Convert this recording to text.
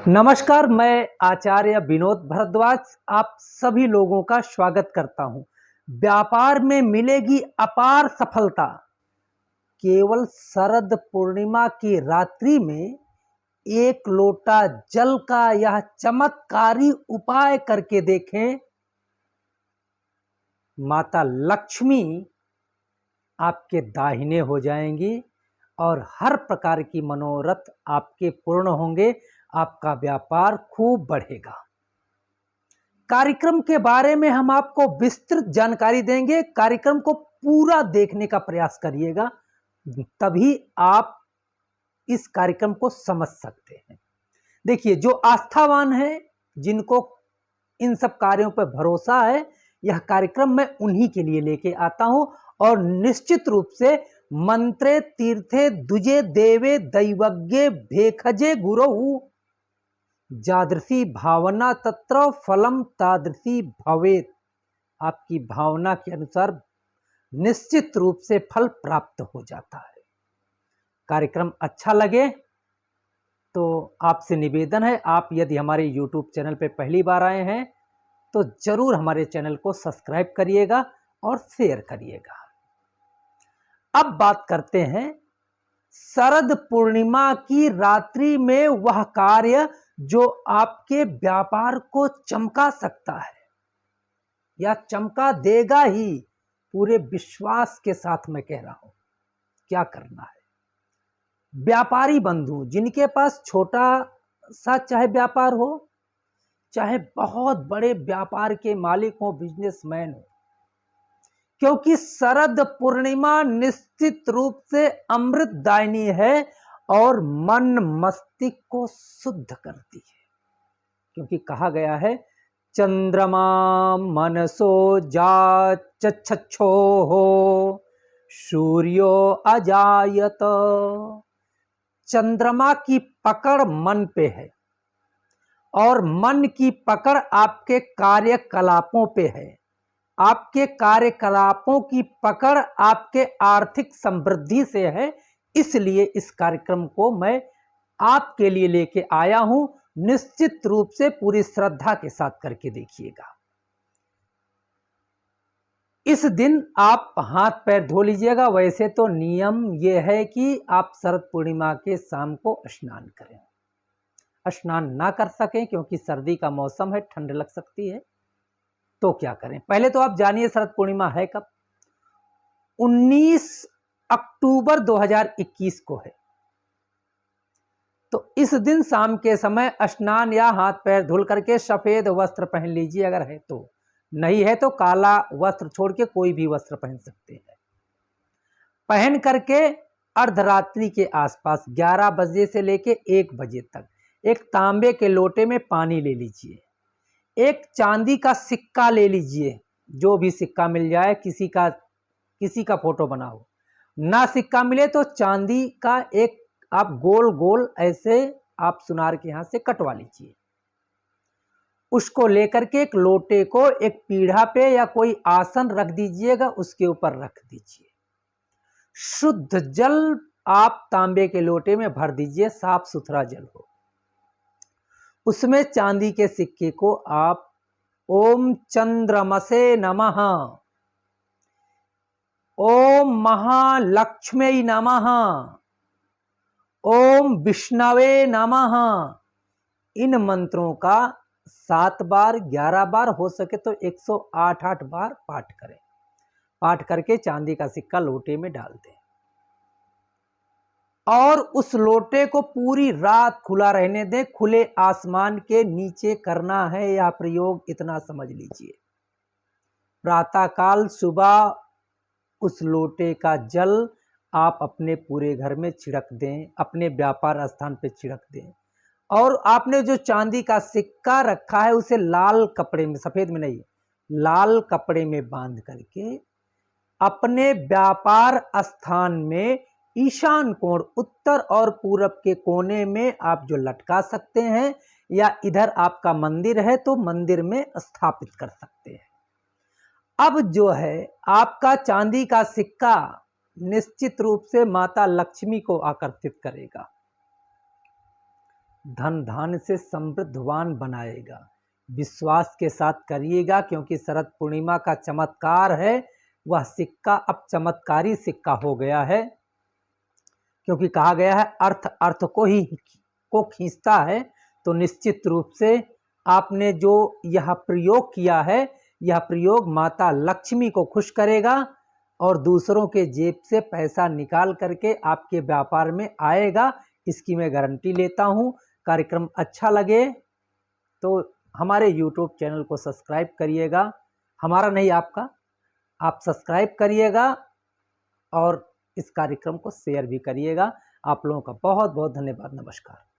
नमस्कार, मैं आचार्य विनोद भारद्वाज आप सभी लोगों का स्वागत करता हूं। व्यापार में मिलेगी अपार सफलता। केवल शरद पूर्णिमा की रात्रि में एक लोटा जल का यह चमत्कारी उपाय करके देखें। माता लक्ष्मी आपके दाहिने हो जाएंगी और हर प्रकार की मनोरथ आपके पूर्ण होंगे। आपका व्यापार खूब बढ़ेगा। कार्यक्रम के बारे में हम आपको विस्तृत जानकारी देंगे। कार्यक्रम को पूरा देखने का प्रयास करिएगा, तभी आप इस कार्यक्रम को समझ सकते हैं। देखिए, जो आस्थावान है, जिनको इन सब कार्यों पर भरोसा है, यह कार्यक्रम मैं उन्हीं के लिए लेके आता हूं। और निश्चित रूप से मंत्रे तीर्थे दुजे देवे दैवज्ञे भेखजे गुरुहु जादृशी भावना तत्र फलम तादृशी भवेत। आपकी भावना के अनुसार निश्चित रूप से फल प्राप्त हो जाता है। कार्यक्रम अच्छा लगे तो आपसे निवेदन है, आप यदि हमारे YouTube चैनल पर पहली बार आए हैं तो जरूर हमारे चैनल को सब्सक्राइब करिएगा और शेयर करिएगा। अब बात करते हैं शरद पूर्णिमा की रात्रि में वह कार्य जो आपके व्यापार को चमका सकता है या चमका देगा ही। पूरे विश्वास के साथ मैं कह रहा हूं, क्या करना है। व्यापारी बंधु, जिनके पास छोटा सा चाहे व्यापार हो, चाहे बहुत बड़े व्यापार के मालिक हो, बिजनेसमैन हो, क्योंकि शरद पूर्णिमा निश्चित रूप से अमृतदायिनी है और मन मस्तिष्क को शुद्ध करती है। क्योंकि कहा गया है, चंद्रमा मनसो जाचच्छो हो सूर्यो अजायत। चंद्रमा की पकड़ मन पे है और मन की पकड़ आपके कार्यकलापों पे है। आपके कार्यकलापों की पकड़ आपके आर्थिक समृद्धि से है। इसलिए इस कार्यक्रम को मैं आपके लिए लेके आया हूं। निश्चित रूप से पूरी श्रद्धा के साथ करके देखिएगा। इस दिन आप हाथ पैर धो लीजिएगा। वैसे तो नियम यह है कि आप शरद पूर्णिमा के शाम को स्नान करें। स्नान ना कर सकें क्योंकि सर्दी का मौसम है, ठंड लग सकती है, तो क्या करें। पहले तो आप जानिए शरद पूर्णिमा है कब। 19 अक्टूबर 2021 को है। तो इस दिन शाम के समय स्नान या हाथ पैर धुल करके सफेद वस्त्र पहन लीजिए, अगर है तो। नहीं है तो काला वस्त्र छोड़ के कोई भी वस्त्र पहन सकते हैं। पहन करके अर्धरात्रि के आसपास 11 बजे से लेके 1 बजे तक एक तांबे के लोटे में पानी ले लीजिए। एक चांदी का सिक्का ले लीजिए, जो भी सिक्का मिल जाए, किसी का फोटो बनाओ। ना सिक्का मिले तो चांदी का एक आप गोल गोल ऐसे आप सुनार के हाथ से कटवा लीजिए। उसको लेकर के एक लोटे को एक पीढ़ा पे या कोई आसन रख दीजिएगा, उसके ऊपर रख दीजिए। शुद्ध जल आप तांबे के लोटे में भर दीजिए, साफ सुथरा जल हो। उसमें चांदी के सिक्के को आप ओम चंद्रमसे नमः, ओम महालक्ष्मी नमः, ओम विष्णवे नमः, इन मंत्रों का 7 बार 11 बार हो सके तो 108 बार पाठ करें। पाठ करके चांदी का सिक्का लोटे में डाल दें और उस लोटे को पूरी रात खुला रहने दें। खुले आसमान के नीचे करना है यह प्रयोग, इतना समझ लीजिए। प्रातःकाल सुबह उस लोटे का जल आप अपने पूरे घर में छिड़क दें, अपने व्यापार स्थान पे छिड़क दें। और आपने जो चांदी का सिक्का रखा है उसे लाल कपड़े में, सफेद में नहीं, लाल कपड़े में बांध करके अपने व्यापार स्थान में ईशान कोण, उत्तर और पूरब के कोने में आप जो लटका सकते हैं, या इधर आपका मंदिर है तो मंदिर में स्थापित कर सकते हैं। अब जो है आपका चांदी का सिक्का निश्चित रूप से माता लक्ष्मी को आकर्षित करेगा। धन धान्य से समृद्धवान बनाएगा। विश्वास के साथ करिएगा, क्योंकि शरद पूर्णिमा का चमत्कार है, वह सिक्का अब चमत्कारी सिक्का हो गया है। क्योंकि कहा गया है अर्थ अर्थ को खींचता है। तो निश्चित रूप से आपने जो यह प्रयोग किया है, यह प्रयोग माता लक्ष्मी को खुश करेगा और दूसरों के जेब से पैसा निकाल करके आपके व्यापार में आएगा, इसकी मैं गारंटी लेता हूँ। कार्यक्रम अच्छा लगे तो हमारे YouTube चैनल को सब्सक्राइब करिएगा, हमारा नहीं आपका, आप सब्सक्राइब करिएगा और इस कार्यक्रम को शेयर भी करिएगा। आप लोगों का बहुत बहुत धन्यवाद। नमस्कार।